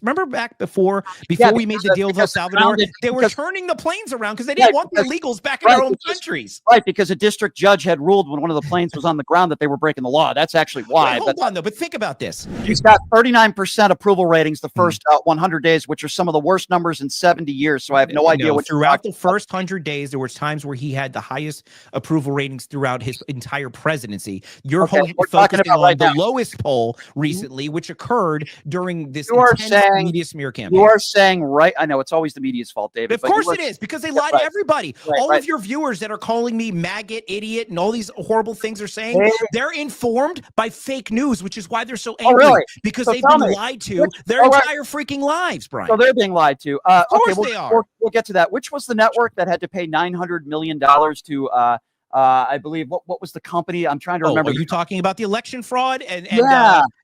Remember back before Yeah, we made the deal with El Salvador, they were turning the planes around because they didn't want the illegals back in their own countries. Right, because a district judge had ruled when one of the planes was on the ground that they were breaking the law. That's actually why. Hold on, though. But think about this. He's got 39% approval ratings the first 100 days, which are some of the worst numbers in 70 years. So I have no idea what throughout the first 100 days, there were times where he had the highest approval ratings throughout his entire presidency. You're focusing on the lowest poll recently, which occurred during this media smear campaign. You are saying, right? I know it's always the media's fault, David. Of course it is, because they lie to everybody. All of your viewers that are calling me maggot, idiot, and all these horrible things are saying, they're informed by fake news, which is why they're so angry. Because they've been lied to their entire freaking lives, Brian. So they're being lied to. Of course they are. We'll get to that. Which was the network that had to pay $900 million to I believe what was the company? I'm trying to remember. Are you talking about the election fraud and what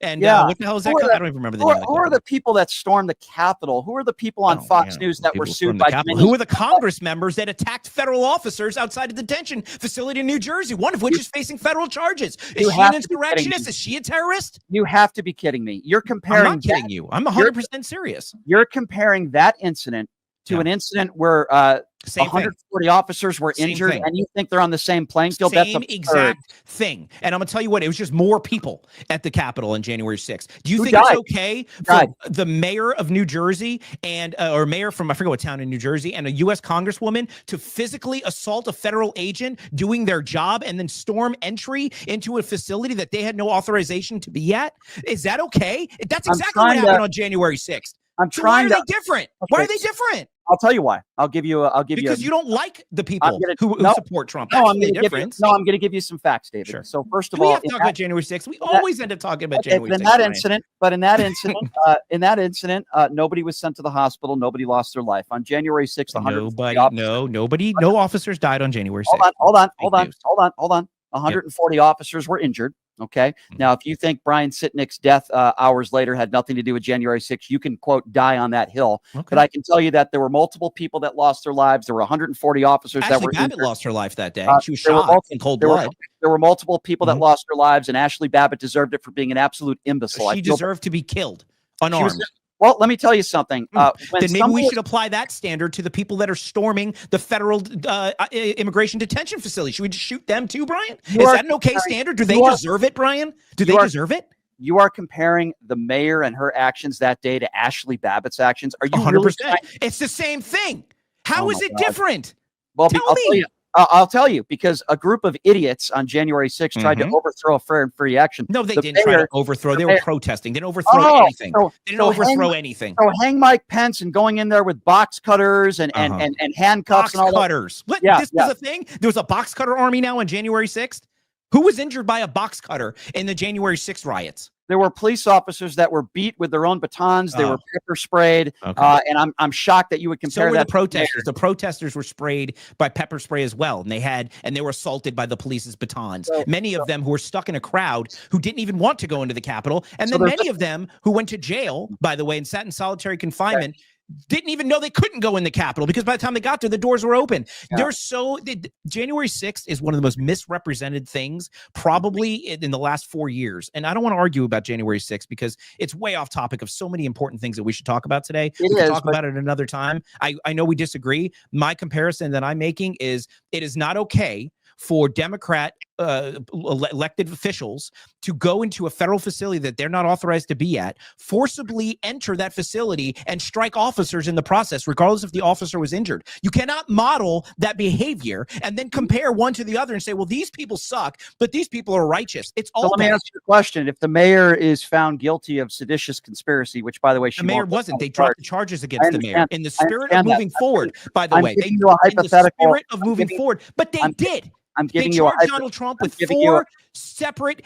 the hell is that? I don't even remember the name. Who are the people that stormed the Capitol? Who are the people on Fox News that were sued by? Who are the Congress members that attacked federal officers outside a detention facility in New Jersey? One of which is facing federal charges. Is she an insurrectionist? Is she a terrorist? You have to be kidding me. You're comparing. I'm not kidding you. I'm 100% serious. You're comparing that incident to an incident where 140 officers were injured, and you think they're on the same playing field? That's the exact thing. And I'm going to tell you what, it was just more people at the Capitol on January 6th. Do you think it's okay for the mayor of New Jersey and or mayor from, I forget what town in New Jersey, and a U.S. congresswoman to physically assault a federal agent doing their job and then storm entry into a facility that they had no authorization to be at? Is that okay? That's exactly what happened on January 6th. Why are they different? Why are they different? I'll tell you why. Because you don't like the people who support Trump. No, I'm going to give you some facts, David. Sure. So first of all, we talk about January 6th. We always end up talking about January 6th. In that incident, nobody was sent to the hospital. Nobody lost their life on January 6th. No officers died on January 6th. Hold on. 140 officers were injured. Okay. Now, if you think Brian Sitnick's death hours later had nothing to do with January 6th, you can, quote, die on that hill. Okay. But I can tell you that there were multiple people that lost their lives. There were 140 officers that were Babbitt lost her life that day. She was shot in cold blood. There were multiple people that lost their lives, and Ashley Babbitt deserved it for being an absolute imbecile. She deserved to be killed unarmed. Well, let me tell you something. Then maybe we should apply that standard to the people that are storming the federal immigration detention facility. Should we just shoot them too, Brian? Is that an okay standard? Do they deserve it, Brian? Do they deserve it? You are comparing the mayor and her actions that day to Ashley Babbitt's actions. Are you 100%? It's the same thing. How is it different? Well, I'll tell you. I'll tell you, because a group of idiots on January 6th tried to overthrow a fair and free action. No, they didn't try to overthrow. They were protesting. They didn't overthrow anything. They didn't overthrow anything. So hang Mike Pence and going in there with box cutters and handcuffs and all cutters. What? This was a thing? There was a box cutter army now on January 6th? Who was injured by a box cutter in the January 6th riots? There were police officers that were beat with their own batons. They were pepper sprayed. And I'm shocked that you would compare that. The protesters. The protesters were sprayed by pepper spray as well. And they were assaulted by the police's batons. Many of them who were stuck in a crowd who didn't even want to go into the Capitol. And then many of them who went to jail, by the way, and sat in solitary confinement, didn't even know they couldn't go in the Capitol because by the time they got there, the doors were open. January 6th is one of the most misrepresented things probably in the last 4 years. And I don't want to argue about January 6th because it's way off topic of so many important things that we should talk about today. We can talk about it another time. I know we disagree. My comparison that I'm making is it is not okay for Democrat elected officials to go into a federal facility that they're not authorized to be at, forcibly enter that facility and strike officers in the process, regardless if the officer was injured. You cannot model that behavior and then compare one to the other and say, well, these people suck, but these people are righteous. It's all let me ask you a question. If the mayor is found guilty of seditious conspiracy, which, by the way, the mayor wasn't. They dropped the charges against the mayor in the spirit of moving forward, by the way. In the spirit of moving forward, but they did. They charged Donald Trump with four separate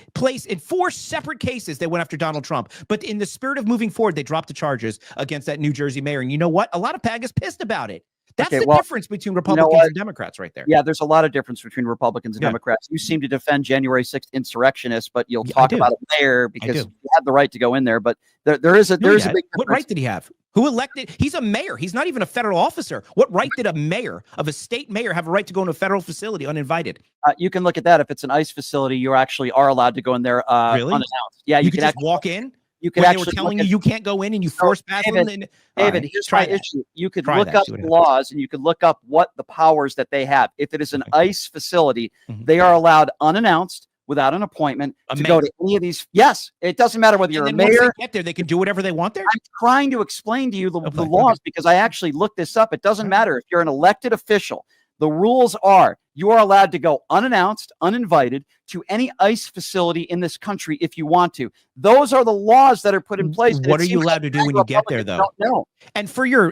cases. They went after Donald Trump. But in the spirit of moving forward, they dropped the charges against that New Jersey mayor. And you know what? A lot of PAGA's pissed about it. That's the difference between Republicans and Democrats right there. Yeah, there's a lot of difference between Republicans and Democrats. You seem to defend January 6th insurrectionists, but you'll talk about a mayor because he had the right to go in there. But there is a big difference. What right did he have? Who elected? He's a mayor. He's not even a federal officer. What right did a mayor of a state mayor have a right to go into a federal facility uninvited? You can look at that. If it's an ICE facility, you actually are allowed to go in there really? unannounced. Yeah, you can just walk in. You could when actually they were telling you can't go in and you force pass them. David, Right, here's my issue. You could try look that, up the laws and you could look up what the powers that they have. If it is an ICE facility, they are allowed unannounced, without an appointment, to go to any of these. Yes, it doesn't matter whether you're a mayor. Once they get there, they can do whatever they want there. I'm trying to explain to you the laws because I actually looked this up. It doesn't matter if you're an elected official. The rules are you are allowed to go unannounced, uninvited to any ICE facility in this country if you want to. Those are the laws that are put in place. What are you allowed to do when you get there, though? No. And for your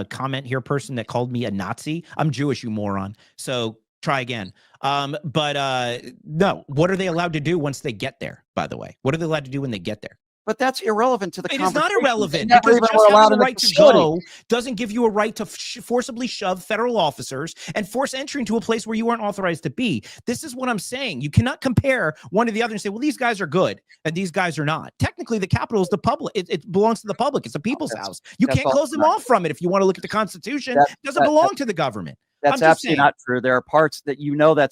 comment here, person that called me a Nazi, I'm Jewish, you moron. So try again. No, what are they allowed to do once they get there, by the way? What are they allowed to do when they get there? But that's irrelevant to the conversation. It is not irrelevant because just having the right to go doesn't give you a right to forcibly shove federal officers and force entry into a place where you aren't authorized to be. This is what I'm saying. You cannot compare one to the other and say, well, these guys are good and these guys are not. Technically, the Capitol is the public. It belongs to the public. It's a people's house. You can't close them off from it. If you want to look at the Constitution, it doesn't belong to the government. That's absolutely not true. There are parts that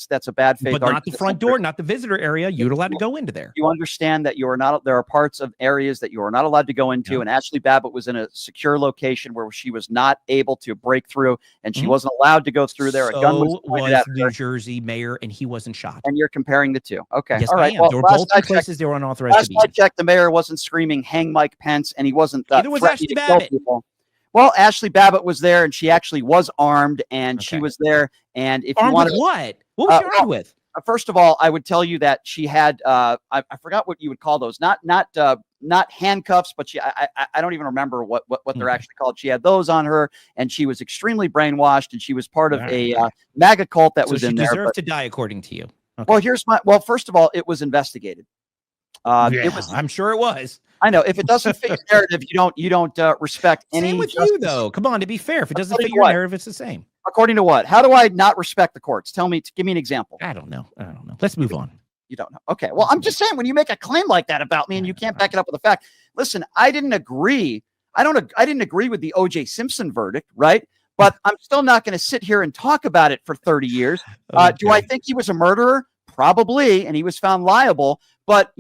that's a bad faith, but not the front door, not the visitor area. You're allowed to go into there. You understand that you are not. There are parts of areas that you are not allowed to go into. And Ashley Babbitt was in a secure location where she was not able to break through, and she wasn't allowed to go through there. So a gun was pointed at New Jersey mayor, and he wasn't shot. And you're comparing the two. Okay, yes, all right. Well, there were both places they were unauthorized to be. Last I checked, the mayor wasn't screaming "Hang Mike Pence," and he wasn't. Neither was Ashley Babbitt. Well, Ashley Babbitt was there, and she actually was armed, and she was there. And if armed you want with what? What was she armed with? First of all, I would tell you that she had I forgot what you would call those. Not handcuffs, but I don't even remember what they're actually called. She had those on her, and she was extremely brainwashed, and she was part of a MAGA cult that was in there. So she deserved to die, according to you. Okay. Well, first of all, it was investigated. I'm sure it was. I know if it doesn't fit your narrative, you don't respect any. Same with you, though. Come on, to be fair, if it doesn't fit your narrative, it's the same. According to what? How do I not respect the courts? Give me an example. I don't know. Let's move on. You don't know. Okay. Well, I'm just saying when you make a claim like that about me and you can't back it up with a fact. Listen, I didn't agree. I didn't agree with the O.J. Simpson verdict, right? But I'm still not going to sit here and talk about it for 30 years. Do I think he was a murderer? Probably, and he was found liable. But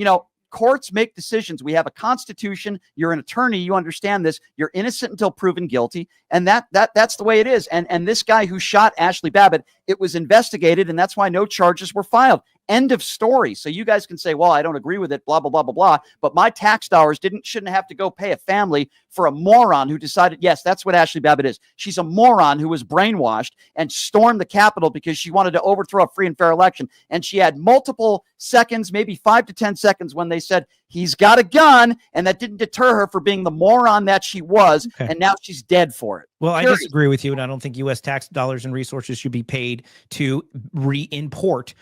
courts make decisions. We have a constitution. You're an attorney. You understand this. You're innocent until proven guilty. And that's the way it is. And this guy who shot Ashley Babbitt, it was investigated. And that's why no charges were filed. End of story. So you guys can say, well, I don't agree with it, blah, blah, blah, blah, blah. But my tax dollars shouldn't have to go pay a family for a moron who decided, yes, that's what Ashley Babbitt is. She's a moron who was brainwashed and stormed the Capitol because she wanted to overthrow a free and fair election. And she had multiple seconds, maybe 5 to 10 seconds when they said, he's got a gun. And that didn't deter her for being the moron that she was. Okay. And now she's dead for it. Well, I disagree with you, and I don't think U.S. tax dollars and resources should be paid to re-import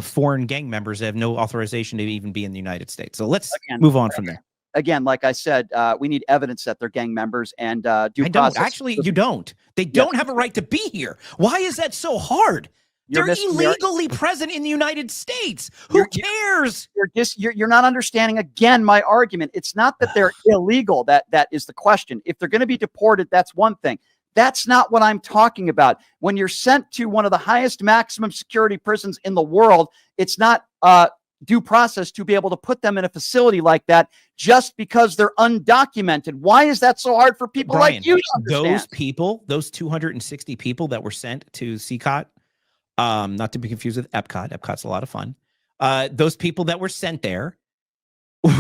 foreign gang members that have no authorization to even be in the United States. So let's move on from there. Again, like I said, we need evidence that they're gang members and due process. Actually, you don't. They don't have a right to be here. Why is that so hard? They're illegally present in the United States. Who cares? You're not understanding, again, my argument. It's not that they're illegal. That is the question. If they're going to be deported, that's one thing. That's not what I'm talking about. When you're sent to one of the highest maximum security prisons in the world, it's not due process to be able to put them in a facility like that just because they're undocumented. Why is that so hard for people like you to understand? Those people, those 260 people that were sent to CCOT, not to be confused with Epcot. Epcot's a lot of fun. Those people that were sent there,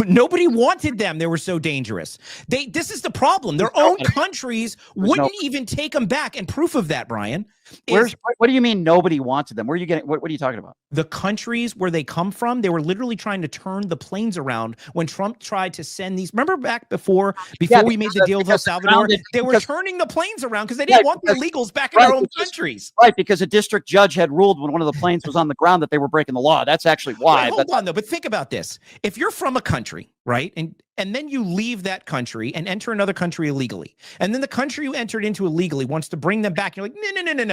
nobody wanted them. They were so dangerous. This is the problem. Their own countries wouldn't even take them back. And proof of that, Brian, what do you mean nobody wanted them? Where are you getting? What are you talking about? The countries where they come from, they were literally trying to turn the planes around when Trump tried to send these. Remember back before we made the deal with El Salvador, they were turning the planes around because they didn't want the illegals back in their own countries. Right, because a district judge had ruled when one of the planes was on the ground that they were breaking the law. That's actually why. Hold on, though. But think about this: if you're from a country, right, and then you leave that country and enter another country illegally, and then the country you entered into illegally wants to bring them back, you're like,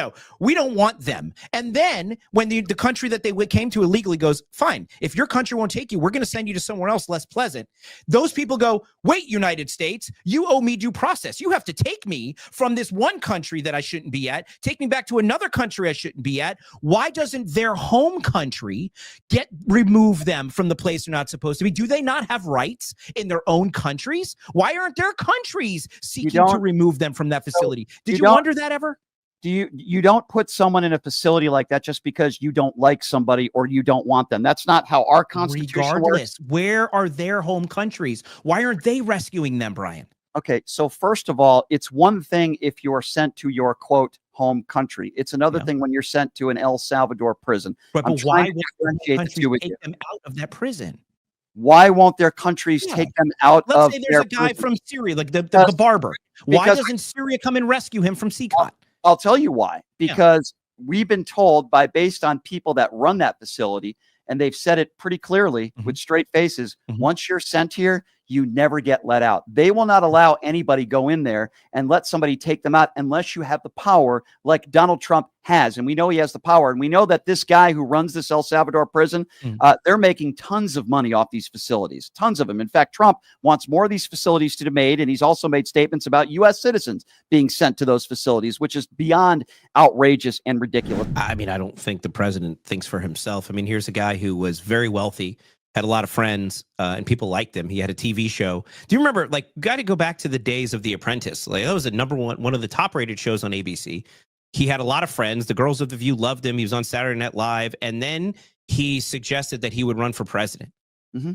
no, we don't want them. And then when the country that they came to illegally goes, fine, if your country won't take you, we're going to send you to somewhere else less pleasant. Those people go, wait, United States, you owe me due process. You have to take me from this one country that I shouldn't be at, take me back to another country I shouldn't be at. Why doesn't their home country remove them from the place they're not supposed to be? Do they not have rights in their own countries? Why aren't their countries seeking to remove them from that facility? Did you wonder that ever? You don't put someone in a facility like that just because you don't like somebody or you don't want them. That's not how our Constitution works. Where are their home countries? Why aren't they rescuing them, Brian? Okay, so first of all, it's one thing if you're sent to your, quote, home country. It's another thing when you're sent to an El Salvador prison. But why won't countries take them out of that prison? Why won't their countries take them out of Let's say there's a guy from Syria, like the barber. Why doesn't Syria come and rescue him from CCOT? I'll tell you why. Because we've been told based on people that run that facility, and they've said it pretty clearly with straight faces, once you're sent here, you never get let out. They will not allow anybody go in there and let somebody take them out unless you have the power like Donald Trump has. And we know he has the power. And we know that this guy who runs this El Salvador prison, they're making tons of money off these facilities, tons of them. In fact, Trump wants more of these facilities to be made. And he's also made statements about U.S. citizens being sent to those facilities, which is beyond outrageous and ridiculous. I mean, I don't think the president thinks for himself. I mean, here's a guy who was very wealthy, had a lot of friends, and people liked him. He had a TV show. Do you remember, like, got to go back to the days of The Apprentice. Like, that was a one of the top rated shows on ABC. He had a lot of friends. The girls of The View loved him. He was on Saturday Night Live. And then he suggested that he would run for president.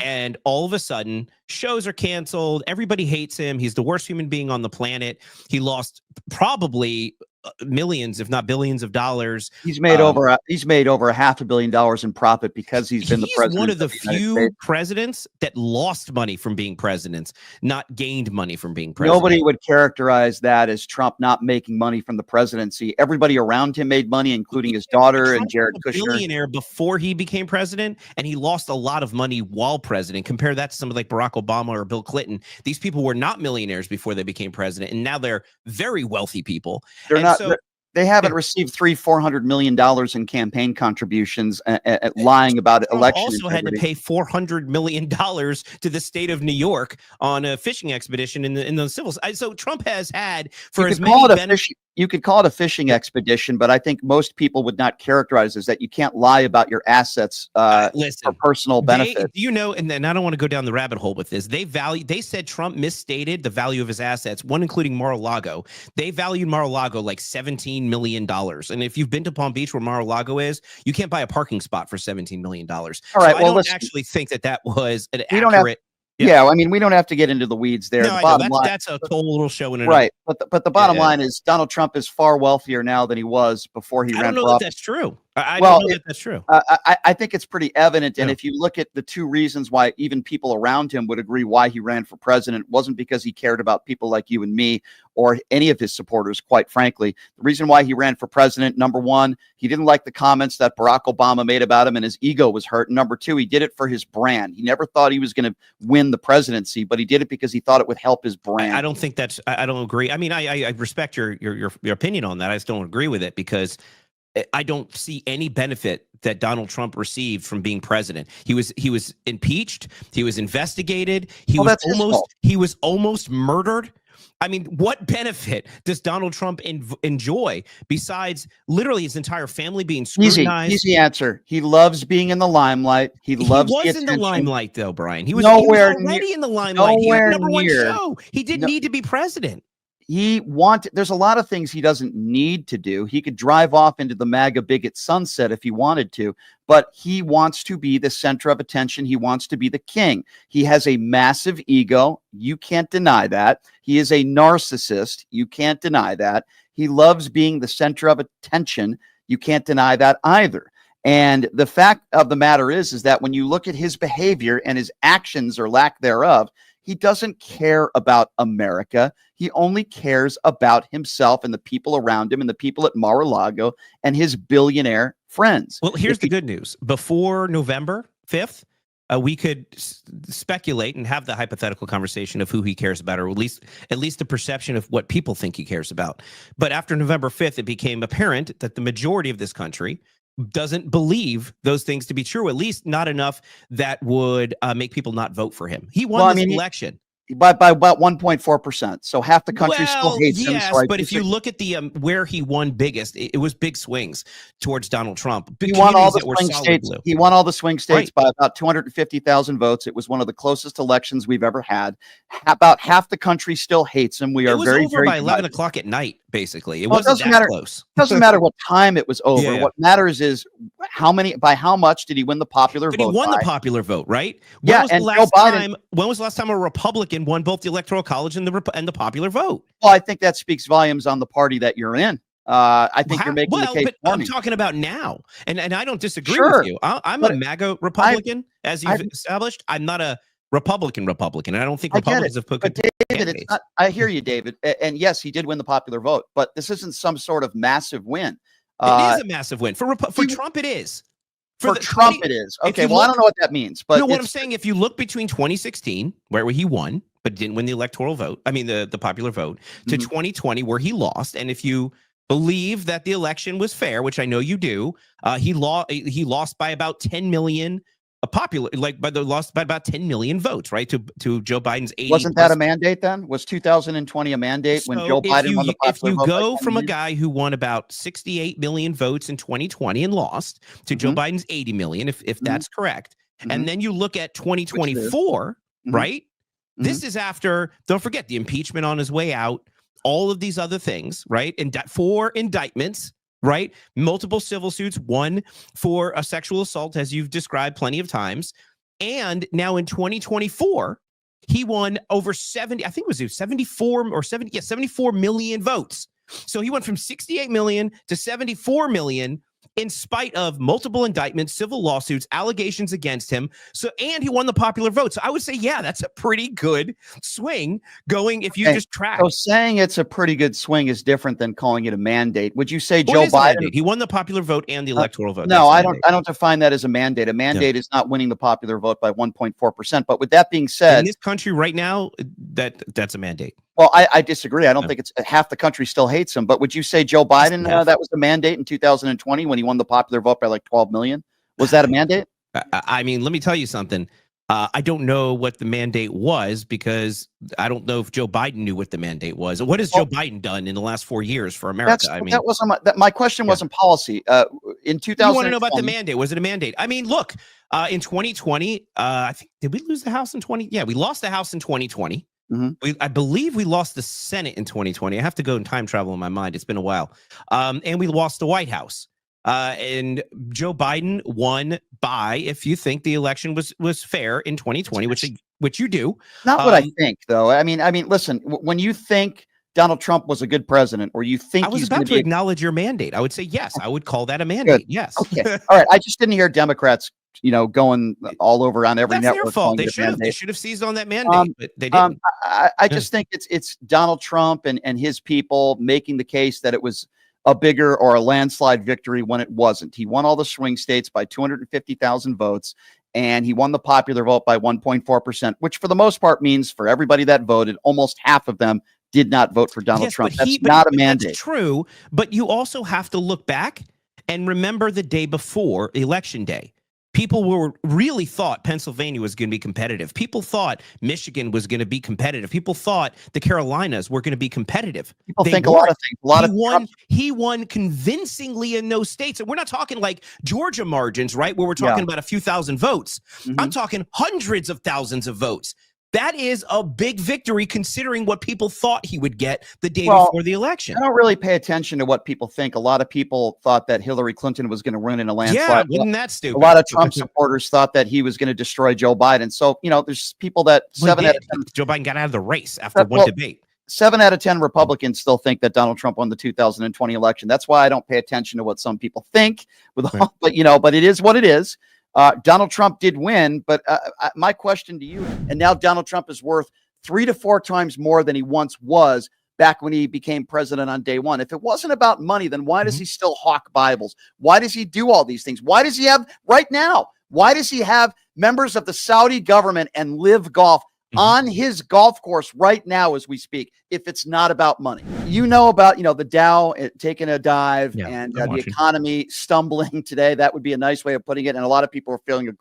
And all of a sudden, shows are canceled. Everybody hates him. He's the worst human being on the planet. He lost probably millions, if not billions of dollars. He's made over $500 million in profit because he's been the president. He's one of the few presidents that lost money from being president, not gained money from being president. Nobody would characterize that as Trump not making money from the presidency. Everybody around him made money, including his daughter and Jared Kushner. Billionaire before he became president, and he lost a lot of money while president. Compare that to somebody like Barack Obama or Bill Clinton. These people were not millionaires before they became president, and now they're very wealthy people. They're not. So, they haven't received $400 million in campaign contributions, lying about election. Also had to pay $400 million to the state of New York on a fishing expedition in the civil. So Trump has had for as many benefits. You could call it a fishing expedition, but I think most people would not characterize it as that. You can't lie about your assets for personal benefit. You know, and then I don't want to go down the rabbit hole with this. They said Trump misstated the value of his assets, one including Mar-a-Lago. They valued Mar-a-Lago like $17 million. And if you've been to Palm Beach, where Mar-a-Lago is, you can't buy a parking spot for $17 million. All right, so I don't actually think that was an accurate. Yeah, I mean, we don't have to get into the weeds there. No, the bottom line, that's a total show in it. Right, but the bottom line is Donald Trump is far wealthier now than he was before he ran for office. I don't know that that's true. I don't know that that's true. I think it's pretty evident. And if you look at the two reasons why even people around him would agree why he ran for president, it wasn't because he cared about people like you and me or any of his supporters, quite frankly. The reason why he ran for president, number one, he didn't like the comments that Barack Obama made about him and his ego was hurt. And number two, he did it for his brand. He never thought he was going to win the presidency, but he did it because he thought it would help his brand. I don't think I don't agree. I mean, I respect your opinion on that. I just don't agree with it because I don't see any benefit that Donald Trump received from being president. He was impeached. He was investigated. He was almost murdered. I mean, what benefit does Donald Trump enjoy besides literally his entire family being scrutinized? Easy answer. He loves being in the limelight. He was in the limelight, though, Brian. He was already in the limelight. He had number one show. He didn't need to be president. There's a lot of things he doesn't need to do. He could drive off into the MAGA bigot sunset if he wanted to, but he wants to be the center of attention. He wants to be the king. He has a massive ego. You can't deny that. He is a narcissist. You can't deny that. He loves being the center of attention. You can't deny that either. And the fact of the matter is that when you look at his behavior and his actions or lack thereof, he doesn't care about America. He only cares about himself and the people around him and the people at Mar-a-Lago and his billionaire friends. Well, here's the good news. Before November 5th, we could speculate and have the hypothetical conversation of who he cares about, or at least the perception of what people think he cares about. But after November 5th, it became apparent that the majority of this country doesn't believe those things to be true, at least not enough that would make people not vote for him. He won this election. by about 1.4%. So half the country still hates him. Yes, So but if you look at the where he won biggest, it was big swings towards Donald Trump. He won all the swing states. He won all the swing states by about 250,000 votes. It was one of the closest elections we've ever had. About half the country still hates him. We are very, over by 11 o'clock at night. Basically, it wasn't that close. Doesn't matter what time it was over. Yeah. What matters is by how much did he win the popular vote? But he won the popular vote, right? When was the last time a Republican won both the Electoral College and the popular vote? Well, I think that speaks volumes on the party that you're in. I think you're making the case. But I'm talking about now, and I don't disagree with you. I'm a MAGA Republican, as you've established. I'm not a Republican, and I don't think Republicans have put good. David, it's not. I hear you, David, and yes, he did win the popular vote, but this isn't some sort of massive win. It is a massive win for Trump. It is. For Trump, it is. Okay, well, I don't know what that means, but what I'm saying, if you look between 2016, where he won but didn't win the electoral vote, I mean the popular vote, to 2020, where he lost, and if you believe that the election was fair, which I know you do, he lost by about 10 million. Lost by about 10 million votes, right? To Joe Biden's 80. Wasn't that a mandate then? Was 2020 a mandate when Joe Biden won the popular vote? If you go from a guy who won about 68 million votes in 2020 and lost to Joe Biden's 80 million, if that's correct, and then you look at 2024, right? This is after, don't forget, the impeachment on his way out, all of these other things, right? And 4 indictments, right? Multiple civil suits, 1 for a sexual assault, as you've described plenty of times. And now in 2024, he won over 74 million votes. So he went from 68 million to 74 million in spite of multiple indictments, civil lawsuits, allegations against him. And he won the popular vote. So I would say, yeah, that's a pretty good swing going if you just track. So saying it's a pretty good swing is different than calling it a mandate. Would you say Joe Biden? He won the popular vote and the electoral vote. No, I don't define that as a mandate. A mandate is not winning the popular vote by 1.4%. But with that being said, in this country right now, that's a mandate. Well, I disagree. I don't think it's half the country still hates him. But would you say Joe Biden, that was a mandate in 2020 when he won the popular vote by like 12 million? Was that a mandate? I mean, let me tell you something. I don't know what the mandate was because I don't know if Joe Biden knew what the mandate was. What has Joe Biden done in the last 4 years for America? That wasn't my question. Wasn't policy. In 2000, you want to know about the mandate? Was it a mandate? I mean, look, in 2020, I think, did we lose the House in 20? Yeah, we lost the House in 2020. I believe we lost the Senate in 2020. I have to go and time travel in my mind. It's been a while. And we lost the White House. And Joe Biden won by, if you think the election was fair in 2020, which you do. Not what I think, though. I mean, listen, when you think Donald Trump was a good president, or you think I was about to acknowledge your mandate, I would say yes. I would call that a mandate. Good. Yes. Okay. All right. I just didn't hear Democrats, going all over on every network. Their fault. They should have seized on that mandate, but they didn't. I just think it's Donald Trump and his people making the case that it was a bigger or a landslide victory when it wasn't. He won all the swing states by 250,000 votes, and he won the popular vote by 1.4%, which for the most part means for everybody that voted, almost half of them did not vote for Donald Trump. That's not a mandate. That's true, but you also have to look back and remember the day before Election Day. People really thought Pennsylvania was going to be competitive. People thought Michigan was going to be competitive. People thought the Carolinas were going to be competitive. People think a lot of things. He won convincingly in those states. And we're not talking like Georgia margins, right? Where we're talking about a few thousand votes. I'm talking hundreds of thousands of votes. That is a big victory considering what people thought he would get the day before the election. I don't really pay attention to what people think. A lot of people thought that Hillary Clinton was going to win in a landslide. Yeah, wasn't that stupid? A lot of Trump supporters thought that he was going to destroy Joe Biden. So, there's people that 7 out of 10. Joe Biden got out of the race after one debate. 7 out of 10 Republicans still think that Donald Trump won the 2020 election. That's why I don't pay attention to what some people think. But it is what it is. Donald Trump did win, but my question to you, and now Donald Trump is worth 3 to 4 times more than he once was back when he became president on day one. If it wasn't about money, then why does he still hawk Bibles? Why does he do all these things? Why does he have members of the Saudi government and Live Golf on his golf course right now as we speak, if it's not about money? About, the Dow taking a dive and the economy stumbling today. That would be a nice way of putting it. And a lot of people are feeling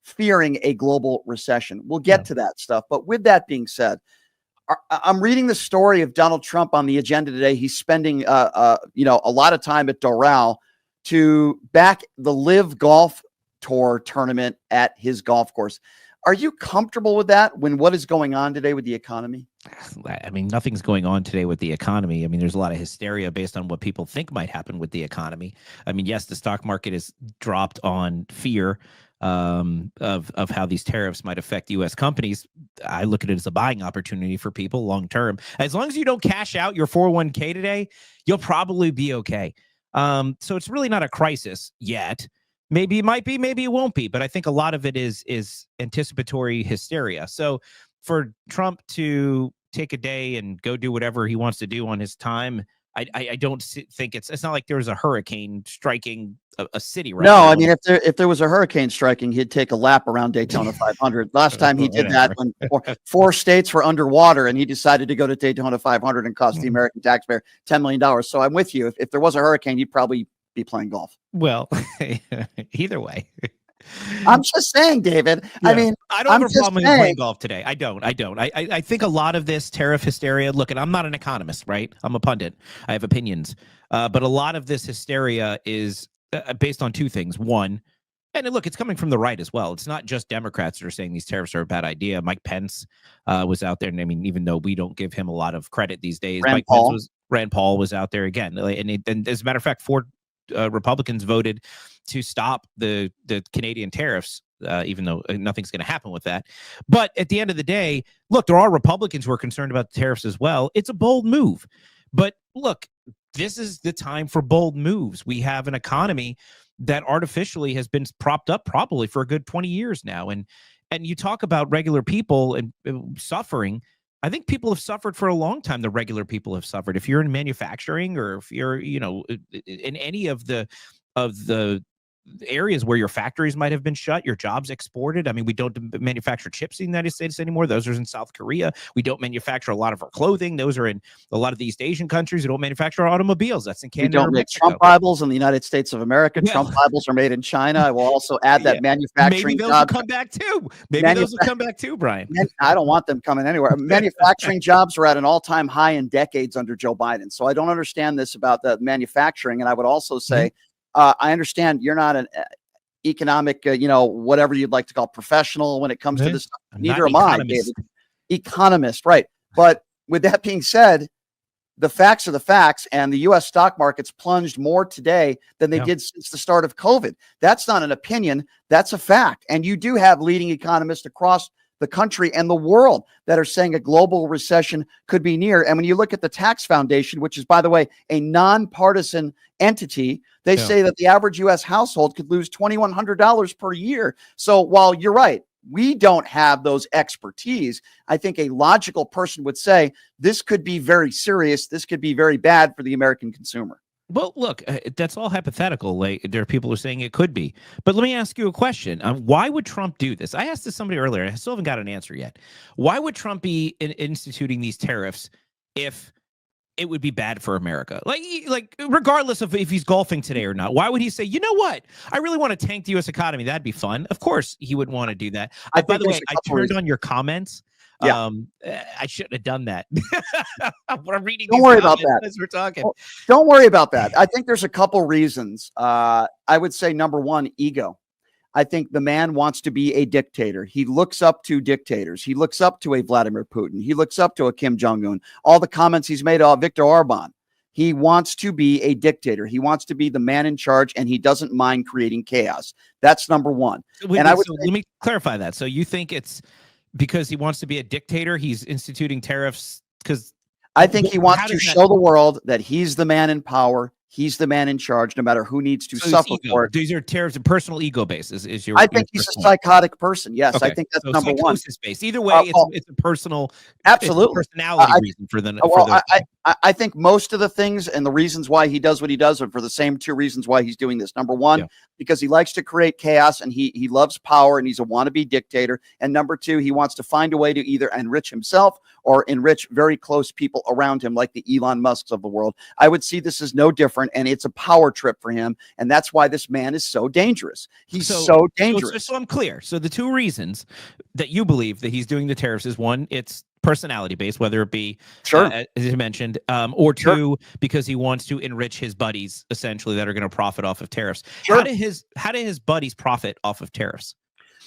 fearing a global recession. We'll get to that stuff. But with that being said, I'm reading the story of Donald Trump on the agenda today. He's spending, a lot of time at Doral to back the Live Golf Tour tournament at his golf course. Are you comfortable with that when what is going on today with the economy? I mean, nothing's going on today with the economy. I mean, there's a lot of hysteria based on what people think might happen with the economy. I mean, yes, the stock market is dropped on fear of how these tariffs might affect U.S. companies. I look at it as a buying opportunity for people long term. As long as you don't cash out your 401k today, you'll probably be okay. So it's really not a crisis yet. Maybe it might be, maybe it won't be, but I think a lot of it is anticipatory hysteria. So for Trump to take a day and go do whatever he wants to do on his time, I don't think it's not like there was a hurricane striking a city right now. No, I mean, if there was a hurricane striking, he'd take a lap around Daytona 500. Last time he did that, when four states were underwater, and he decided to go to Daytona 500 and cost the American taxpayer $10 million. So I'm with you. If there was a hurricane, you'd probably be playing golf. Well, either way. I'm just saying, David. Yeah. I mean, I don't have a problem with playing golf today. I don't. I think a lot of this tariff hysteria. Look, and I'm not an economist, right? I'm a pundit. I have opinions, but a lot of this hysteria is based on two things. One, and look, it's coming from the right as well. It's not just Democrats that are saying these tariffs are a bad idea. Mike Pence was out there, and I mean, even though we don't give him a lot of credit these days, Rand Paul was out there again, and as a matter of fact, 4 Republicans voted to stop the Canadian tariffs, even though nothing's going to happen with that. But at the end of the day, look, there are Republicans who are concerned about the tariffs as well. It's a bold move. But look, this is the time for bold moves. We have an economy that artificially has been propped up probably for a good 20 years now. And you talk about regular people and suffering. I think people have suffered for a long time. The regular people have suffered. If you're in manufacturing, or if you're, in any of the areas where your factories might have been shut, your jobs exported. I mean, we don't manufacture chips in the United States anymore. Those are in South Korea. We don't manufacture a lot of our clothing. Those are in a lot of the East Asian countries. We don't manufacture our automobiles. That's in Canada. We don't make Trump Bibles in the United States of America. Well, Trump Bibles are made in China. I will also add that manufacturing. Maybe those will come back too. Those will come back too, Brian. I don't want them coming anywhere. Manufacturing jobs are at an all-time high in decades under Joe Biden. So I don't understand this about the manufacturing. And I would also say, I understand you're not an economic, whatever you'd like to call professional when it comes to this stuff. Neither am I, David. Economist, right. But with that being said, the facts are the facts, and the U.S. stock market's plunged more today than they did since the start of COVID. That's not an opinion. That's a fact. And you do have leading economists across the country and the world that are saying a global recession could be near. And when you look at the Tax Foundation, which is, by the way, a nonpartisan entity, they say that the average U.S. household could lose $2,100 per year. So while you're right, we don't have those expertise, I think a logical person would say this could be very serious. This could be very bad for the American consumer. Well, look, that's all hypothetical. Like, there are people who are saying it could be. But let me ask you a question. Why would Trump do this? I asked this somebody earlier. I still haven't got an answer yet. Why would Trump be instituting these tariffs if it would be bad for America? Like regardless of if he's golfing today or not, why would he say, you know what? I really want to tank the U.S. economy. That'd be fun. Of course, he would want to do that. By the way, I turned on your comments. I shouldn't have done that. We're reading. Don't worry about that as we're talking. Well, don't worry about that. I think there's a couple reasons. I would say number one, ego. I think the man wants to be a dictator. He looks up to dictators. He looks up to a Vladimir Putin. He looks up to a Kim Jong-un. All the comments he's made about Viktor Orban. He wants to be a dictator. He wants to be the man in charge, and he doesn't mind creating chaos. That's number one. Let me clarify that. So you think it's because he wants to be a dictator, he's instituting tariffs? Because I think he wants to show the world that he's the man in power. He's the man in charge, no matter who needs to suffer for it. These are tariffs and personal ego basis. I think he's a psychotic person. Yes, okay. I think that's number one. Based. Either way, it's a personal, absolutely personality reason for the. I think most of the things and the reasons why he does what he does are for the same two reasons why he's doing this. Number one, because he likes to create chaos and he loves power and he's a wannabe dictator. And number two, he wants to find a way to either enrich himself or enrich very close people around him, like the Elon Musks of the world. I would see this as no different, and it's a power trip for him, and that's why this man is so dangerous. He's so dangerous. So I'm clear. So the two reasons that you believe that he's doing the tariffs is, one, it's personality based, whether it be as you mentioned, or two, because he wants to enrich his buddies essentially that are going to profit off of tariffs. How do his buddies profit off of tariffs?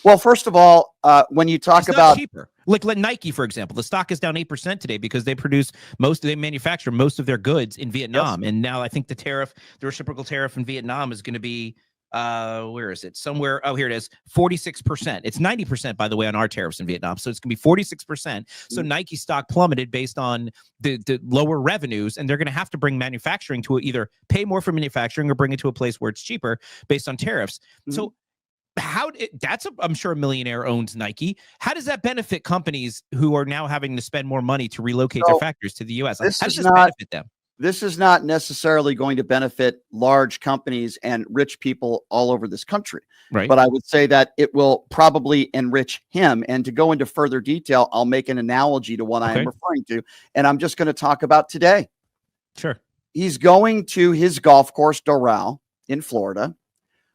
Well, first of all, when you talk about cheaper, like Nike, for example, the stock is down 8% today because they manufacture most of their goods in Vietnam, and now I think the reciprocal tariff in Vietnam is going to be where is it? Somewhere. Oh, here it is. 46%. It's 90%, by the way, on our tariffs in Vietnam. So it's going to be 46%. So Nike stock plummeted based on the lower revenues, and they're going to have to bring manufacturing to either pay more for manufacturing or bring it to a place where it's cheaper based on tariffs. So I'm sure a millionaire owns Nike. How does that benefit companies who are now having to spend more money to relocate their factories to the U.S.? How does this benefit them? This is not necessarily going to benefit large companies and rich people all over this country. Right. But I would say that it will probably enrich him. And to go into further detail, I'll make an analogy to what I am referring to. And I'm just going to talk about today. Sure. He's going to his golf course, Doral, in Florida,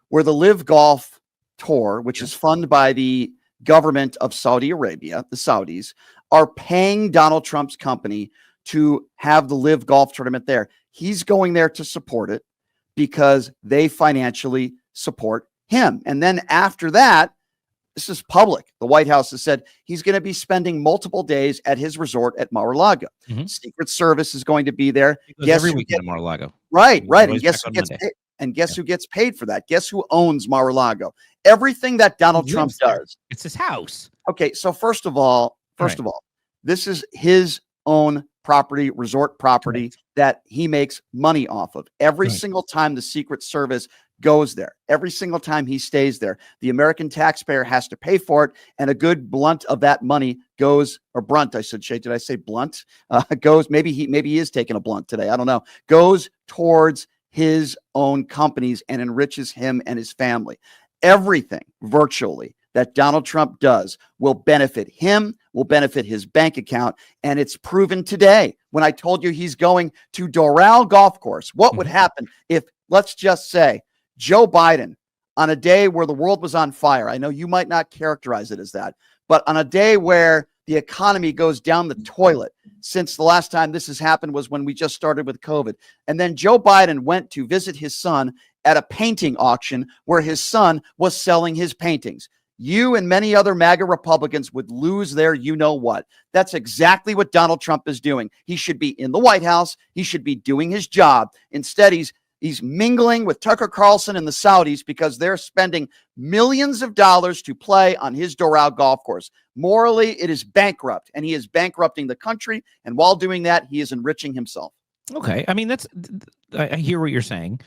where the Live Golf Tour, which is funded by the government of Saudi Arabia, the Saudis, are paying Donald Trump's company to have the Live Golf tournament there. He's going there to support it because they financially support him. And then after that, this is public. The White House has said he's going to be spending multiple days at his resort at Mar-a-Lago. Secret Service is going to be there. Every weekend at Mar-a-Lago. Right. And guess who gets paid? And guess who gets paid for that? Guess who owns Mar-a-Lago? Everything that Donald Trump does. It's his house. Okay, so first of all, this is his own property, resort property that he makes money off of. Every single time the Secret Service goes there, every single time he stays there, the American taxpayer has to pay for it, and a good blunt of that money goes, or brunt, I should say. Did I say blunt? Goes. Maybe he is taking a blunt today. I don't know. Goes towards his own companies and enriches him and his family. Everything virtually that Donald Trump does will benefit him, will benefit his bank account. And it's proven today. When I told you he's going to Doral Golf Course, what would happen if, let's just say, Joe Biden, on a day where the world was on fire, I know you might not characterize it as that, but on a day where the economy goes down the toilet, since the last time this has happened was when we just started with COVID. And then Joe Biden went to visit his son at a painting auction where his son was selling his paintings. You and many other MAGA Republicans would lose their you-know-what. That's exactly what Donald Trump is doing. He should be in the White House. He should be doing his job. Instead, he's mingling with Tucker Carlson and the Saudis because they're spending millions of dollars to play on his Doral golf course. Morally, it is bankrupt, and he is bankrupting the country. And while doing that, he is enriching himself. Okay. I mean, I hear what you're saying.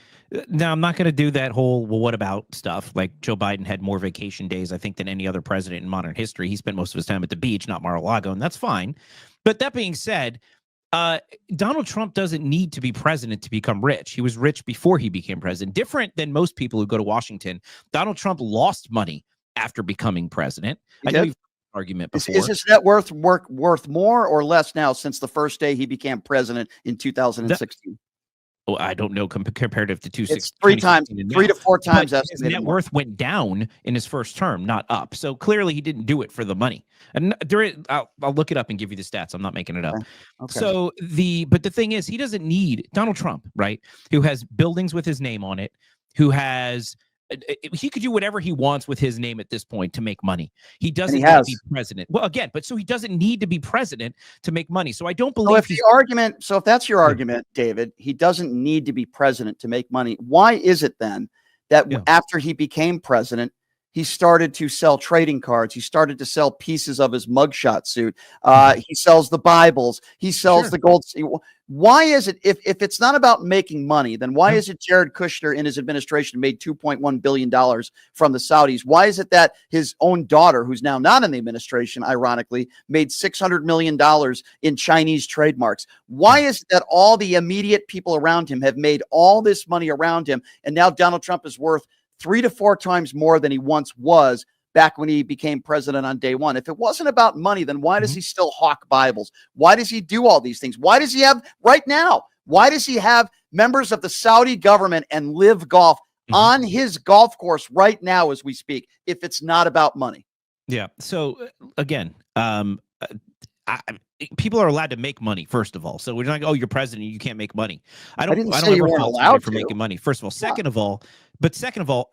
Now, I'm not going to do that whole, well, what about stuff? Like Joe Biden had more vacation days, I think, than any other president in modern history. He spent most of his time at the beach, not Mar-a-Lago, and that's fine. But that being said, Donald Trump doesn't need to be president to become rich. He was rich before he became president. Different than most people who go to Washington, Donald Trump lost money after becoming president. I know you've heard an argument before. Is his net worth more or less now since the first day he became president in 2016? Well, I don't know comparative to 2016. It's three to four times his net worth went down in his first term, not up. So clearly he didn't do it for the money. And I'll look it up and give you the stats. I'm not making it up. Okay. So but the thing is, he doesn't need Donald Trump, right? Who has buildings with his name on it, who has he could do whatever he wants with his name at this point to make money. He doesn't need to be president. Well, again, but so he doesn't need to be president to make money. So I don't believe so if that's your argument, David, he doesn't need to be president to make money. Why is it then that after he became president, he started to sell trading cards? He started to sell pieces of his mugshot suit. He sells the Bibles. He sells the gold. Why is it, if it's not about making money, then why is it Jared Kushner in his administration made $2.1 billion from the Saudis? Why is it that his own daughter, who's now not in the administration, ironically, made $600 million in Chinese trademarks? Why is it that all the immediate people around him have made all this money around him, and now Donald Trump is worth 3 to 4 times more than he once was back when he became president on day one. If it wasn't about money, then why does he still hawk Bibles? Why does he do all these things? Why does he have right now? Why does he have members of the Saudi government and Live Golf on his golf course right now as we speak, if it's not about money? Yeah. So again, people are allowed to make money, first of all. So we're not like, oh, you're president, you can't make money. I don't ever fault you for making money, first of all. Second of all,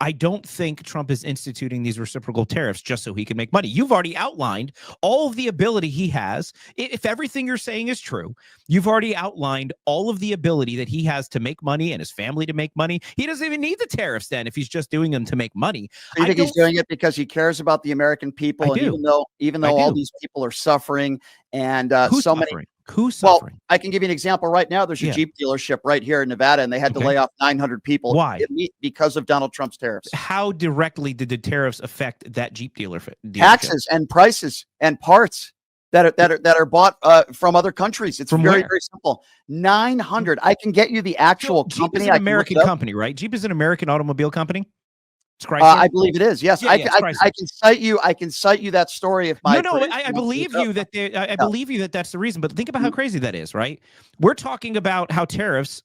I don't think Trump is instituting these reciprocal tariffs just so he can make money. You've already outlined all of the ability he has. If everything you're saying is true, you've already outlined all of the ability that he has to make money and his family to make money. He doesn't even need the tariffs then if he's just doing them to make money. So you think he's doing it because he cares about the American people? And even though all these people are suffering and Who's so suffering? many. Who's suffering? Well, I can give you an example right now. There's a Jeep dealership right here in Nevada, and they had to lay off 900 people. Why? Because of Donald Trump's tariffs. How directly did the tariffs affect that Jeep dealership? Taxes and prices and parts that are bought from other countries. It's very simple. 900. I can get you the actual company. Jeep is an American company, right? Jeep is an American automobile company. I believe it is. Yes, I can cite you. I can cite you that story if my I believe you that I believe you that that's the reason. But think about how crazy that is, right? We're talking about how tariffs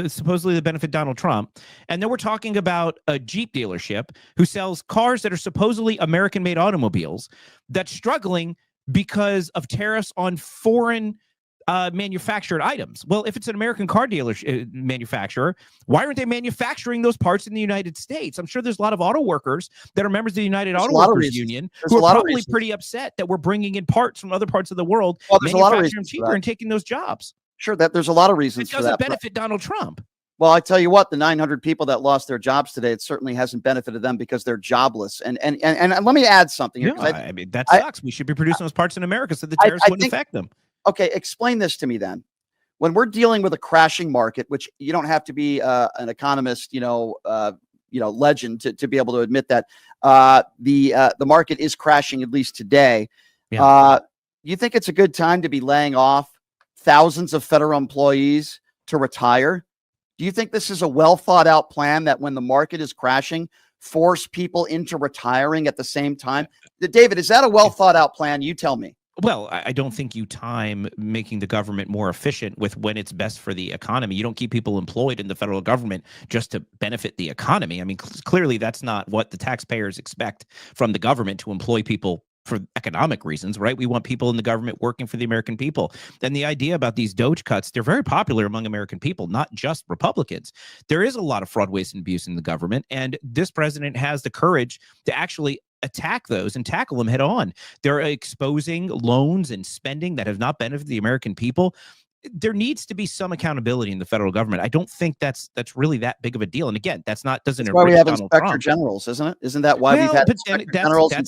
supposedly benefit Donald Trump, and then we're talking about a Jeep dealership who sells cars that are supposedly American-made automobiles that's struggling because of tariffs on foreign manufactured items. Well, if it's an American car dealership manufacturer, why aren't they manufacturing those parts in the United States? I'm sure there's a lot of auto workers that are members of the United Auto Workers Union who are probably pretty upset that we're bringing in parts from other parts of the world, manufacturing them cheaper and taking those jobs. Sure, that there's a lot of reasons for that. It doesn't benefit Donald Trump. Well, I tell you what, the 900 people that lost their jobs today, it certainly hasn't benefited them because they're jobless. And let me add something here. I mean, that sucks. We should be producing those parts in America so the tariffs wouldn't affect them. Okay, explain this to me then. When we're dealing with a crashing market, which you don't have to be an economist, legend to be able to admit that the market is crashing at least today. You think it's a good time to be laying off thousands of federal employees to retire? Do you think this is a well thought out plan that when the market is crashing, force people into retiring at the same time? David, is that a well thought out plan? You tell me. Well, I don't think you time making the government more efficient with when it's best for the economy. You don't keep people employed in the federal government just to benefit the economy. I mean, clearly that's not what the taxpayers expect from the government, to employ people for economic reasons, right? We want people in the government working for the American people. And the idea about these DOJ cuts, they're very popular among American people, not just Republicans. There is a lot of fraud, waste, and abuse in the government. And this president has the courage to actually attack those and tackle them head on. They're exposing loans and spending that have not benefited the American people. There needs to be some accountability in the federal government. I don't think that's really that big of a deal. And again, that's why we have inspector generals, isn't it? Isn't that why we've had inspector generals? And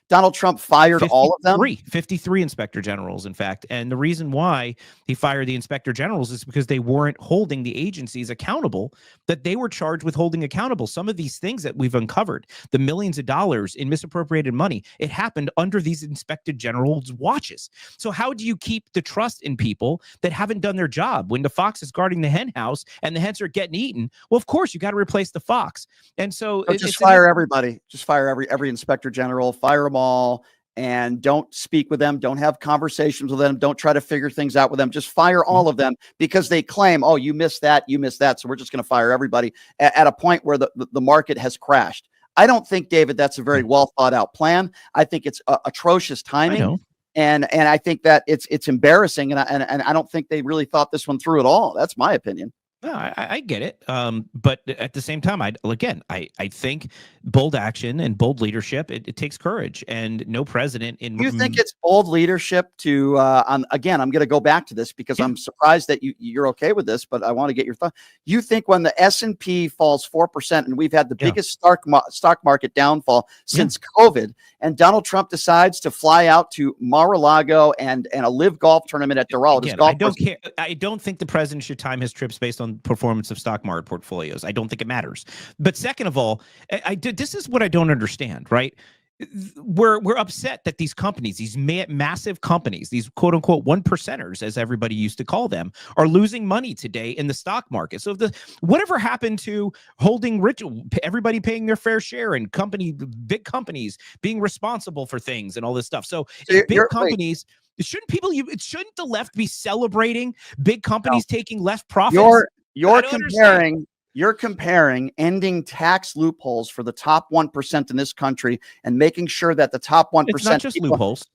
Donald Trump fired all of them. 53 inspector generals, in fact. And the reason why he fired the inspector generals is because they weren't holding the agencies accountable that they were charged with holding accountable. Some of these things that we've uncovered, the millions of dollars in misappropriated money, it happened under these inspector generals' watches. So how do you keep the trust in people that haven't done their job? When the fox is guarding the hen house and the hens are getting eaten, well, of course you got to replace the fox. And so just fire everybody. Just fire every inspector general. Fire them all, and don't speak with them. Don't have conversations with them. Don't try to figure things out with them. Just fire all of them because they claim, oh, you missed that, you missed that. So we're just going to fire everybody at a point where the market has crashed. I don't think, David, that's a very well thought out plan. I think it's atrocious timing. And I think that it's embarrassing, and I don't think they really thought this one through at all. That's my opinion. No, I get it. But at the same time, I think bold action and bold leadership, it takes courage, and no president in. You think it's bold leadership to, again, I'm going to go back to this because I'm surprised that you're okay with this, but I want to get your thought. You think when the S&P falls 4% and we've had the biggest stock market downfall since COVID, and Donald Trump decides to fly out to Mar-a-Lago and a live golf tournament at Doral. I don't think the president should time his trips based on performance of stock market portfolios. I don't think it matters. But second of all, this is what I don't understand, right? we're upset that these companies, these massive companies, these quote unquote 1%ers, as everybody used to call them, are losing money today in the stock market. So whatever happened to holding everybody paying their fair share, and big companies being responsible for things and all this stuff. So if big companies, shouldn't the left be celebrating big companies taking less profits? You're comparing ending tax loopholes for the top 1% in this country and making sure that the top 1%. It's not just loopholes.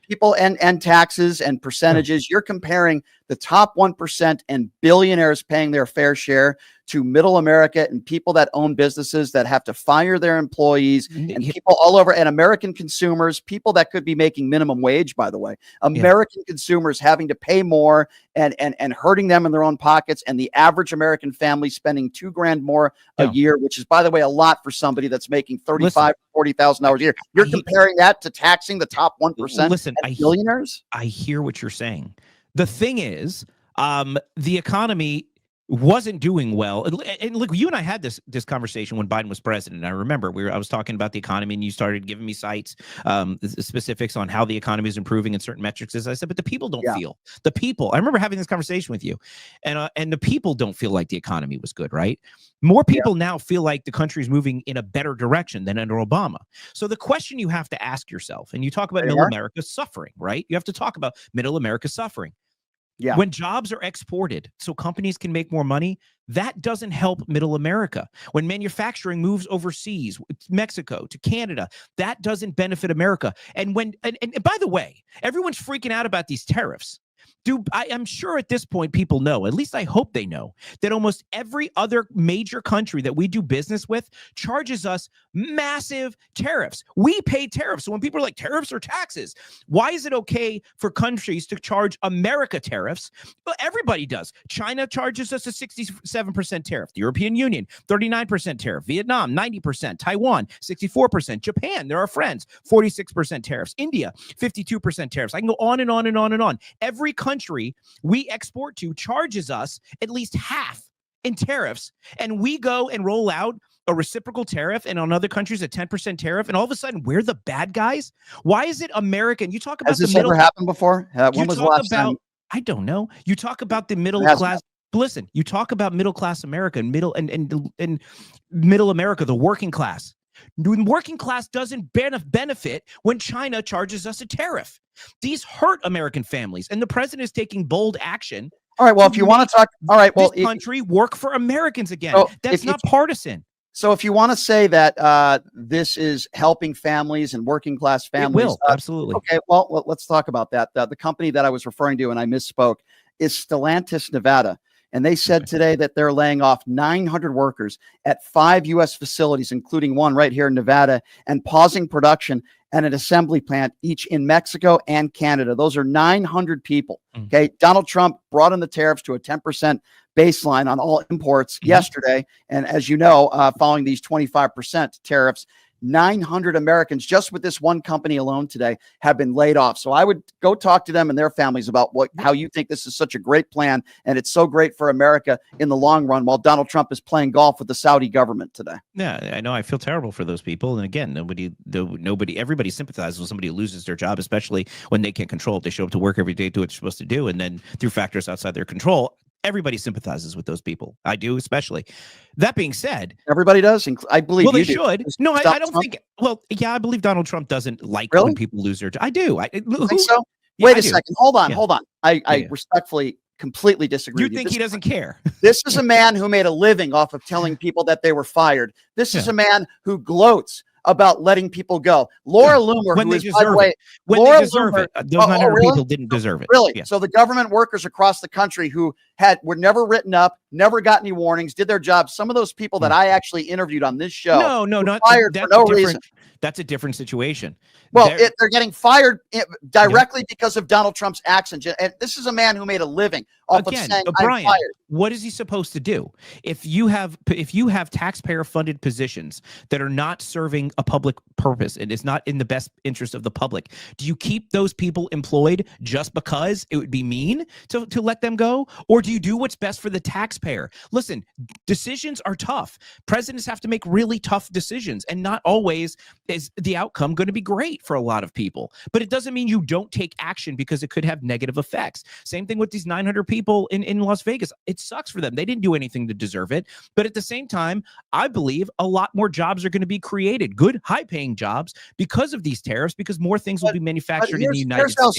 People and taxes and percentages. You're comparing the top 1% and billionaires paying their fair share to middle America and people that own businesses that have to fire their employees, and people all over, and American consumers, people that could be making minimum wage, by the way, American consumers having to pay more and hurting them in their own pockets, and the average American family spending $2,000 more a year, which is, by the way, a lot for somebody that's making $35,000 to $40,000 a year. You're comparing that to taxing the top 1%. Listen, billionaires. I hear what you're saying. The thing is, the economy wasn't doing well. And look, you and I had this conversation when Biden was president. I remember I was talking about the economy, and you started giving me sites, specifics on how the economy is improving in certain metrics. As I said, but the people don't feel. The people. I remember having this conversation with you, and the people don't feel like the economy was good, right? More people now feel like the country is moving in a better direction than under Obama. So the question you have to ask yourself, and you talk about middle America suffering, right? You have to talk about middle America suffering. Yeah. When jobs are exported so companies can make more money, that doesn't help middle America. When manufacturing moves overseas, Mexico to Canada, that doesn't benefit America. And by the way, everyone's freaking out about these tariffs. I'm sure at this point people know, at least I hope they know, that almost every other major country that we do business with charges us massive tariffs. We pay tariffs. So when people are like, tariffs or taxes, why is it okay for countries to charge America tariffs? Well, everybody does. China charges us a 67% tariff. The European Union, 39% tariff. Vietnam, 90%. Taiwan, 64%. Japan, they're our friends, 46% tariffs. India, 52% tariffs. I can go on and on and on and on. Every country we export to charges us at least half in tariffs, and we go and roll out a reciprocal tariff, and on other countries a 10% tariff, and all of a sudden we're the bad guys. Why is it American? You talk about Has this ever happened before? When was the last time? I don't know. You talk about the middle class. Listen, you talk about middle class America and middle America, the working class. The working class doesn't benefit when China charges us a tariff. These hurt American families, and the president is taking bold action. All right. Well, if you want to talk, all right. Well, this country work for Americans again. So that's not partisan. So if you want to say that this is helping families and working class families, it will, absolutely. Okay. Well, let's talk about that. The company that I was referring to, and I misspoke, is Stellantis, Nevada. And they said today that they're laying off 900 workers at 5 U.S. facilities, including one right here in Nevada, and pausing production at an assembly plant, each in Mexico and Canada. Those are 900 people. Okay. Donald Trump brought in the tariffs to a 10% baseline on all imports yesterday. And as you know, following these 25% tariffs, 900 Americans just with this one company alone today have been laid off. So I would go talk to them and their families about how you think this is such a great plan, and it's so great for America in the long run, while Donald Trump is playing golf with the Saudi government today. Yeah, I know. I feel terrible for those people. And again, everybody sympathizes with somebody who loses their job, especially when they can't control it. They show up to work every day, do what they're supposed to do, and then through factors outside their control, everybody sympathizes with those people. I do, especially. That being said, everybody does. I believe. Well, they should. No, I don't think. Well, yeah, I believe Donald Trump doesn't like when people lose their job. I do. I think so. Wait a second. Hold on. I respectfully, completely disagree. You think he doesn't care? This is a man who made a living off of telling people that they were fired. This is a man who gloats about letting people go. Laura Loomer, when who they is, deserve by the way, it. When Laura they deserve Loomer, it. Those 900 people didn't deserve it. Really? Yeah. So the government workers across the country who were never written up, never got any warnings, did their job. Some of those people that I actually interviewed on this show not fired for no reason. That's a different situation. Well, they're getting fired directly because of Donald Trump's actions. And this is a man who made a living off of saying, Brian, I'm fired. What is he supposed to do? If you have taxpayer-funded positions that are not serving a public purpose and it's not in the best interest of the public, do you keep those people employed just because it would be mean to let them go? Or do you do what's best for the taxpayer? Listen, decisions are tough. Presidents have to make really tough decisions, and not always is the outcome going to be great for a lot of people. But it doesn't mean you don't take action because it could have negative effects. Same thing with these 900 people in Las Vegas. It sucks for them. They didn't do anything to deserve it. But at the same time, I believe a lot more jobs are going to be created, good, high-paying jobs, because of these tariffs, because more things will be manufactured in the United States.